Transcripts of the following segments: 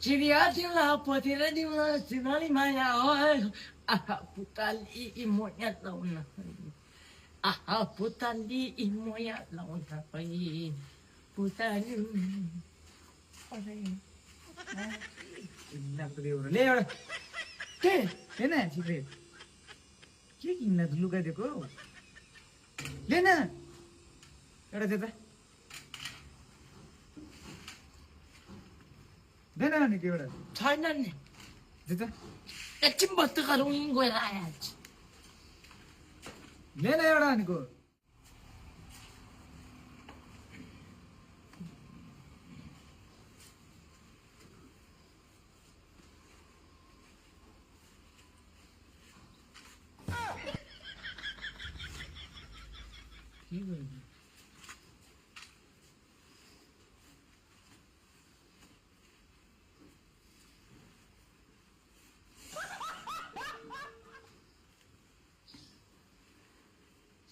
चिडिया तिमीलाई पतिर तिमीलाई सिनाली माया आहा पुतली मोया लाउन आहा पुतली मोया लाउन पुतली ले एउटा के हेर्न सिक्रेट के किन्न लुगा दिएको ले न एउटा दे त दे न भनेको एउटा छैन नि दे त एकछिन बस्दै गरौँ गएर आइहाल्छ ले न एउटा भनेको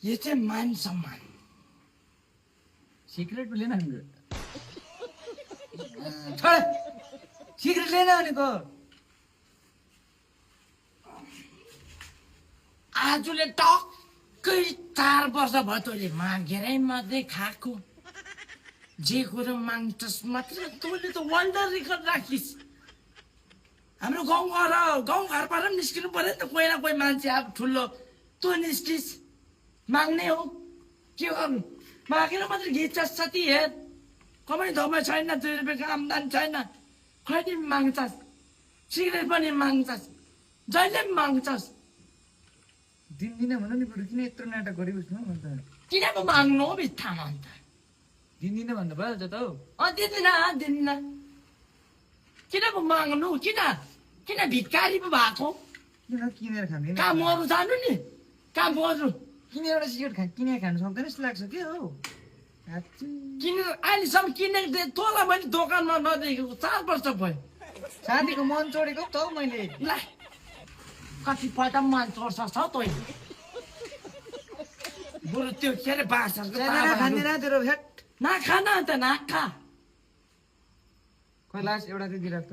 यो चाहिँ मान सम्मान सिक्रेट पो लिएन भनेको छोड सिक्रेट लिएन भनेको आजले टक्कै 4 वर्ष भयो तैँले मागेरै मात्रै खाएको जे कुरो माग्छस् मात्र तैँले त वर्ल्ड रेकर्ड राखिस् हाम्रो गाउँघरबाट पनि निस्किनु पर्यो नि त कोही न कोही मान्छे अब ठुलो तँ निस्किस् माग्ने हो के गर्नु मागेर मात्रै घिच्छस् साथी हेर कमाइ धमाइ छैन 2 रुपियाँको आम्दानी छैन खै तिमी माग्छस् सिगरेट पनि माग्छस् जहिले पनि माग्छस् दिन्दिन भन्नु नि बरु किन यत्रो नाटक गरिबस्नु अन्त किन पो माग्नु हो बित्थामा अन्त दिन्दिन भन्नु भइहाल्छ त हौ दिन्न किन पो माग्नु किन भिकारी पो भएको किन किनेर खाँदैन कहाँ मरु जानु नि कहाँ मरु किन एउटा सिगरेट किनेर खानु सक्दैन जस्तो लाग्छ के हौ किनेर अहिलेसम्म किनेको तँलाई मैले दोकानमा नदेखेको 4 वर्ष भयो साथीको मन चोरेको त हौ मैले ला कतिपल्ट मन चोर्छ छ तँ बरु त्यो के अरे बाँसहरूको खाँदैन तेरो भेट नाखा न त नाखा खोइ लास्ट एउटा चाहिँ दिइराख्छ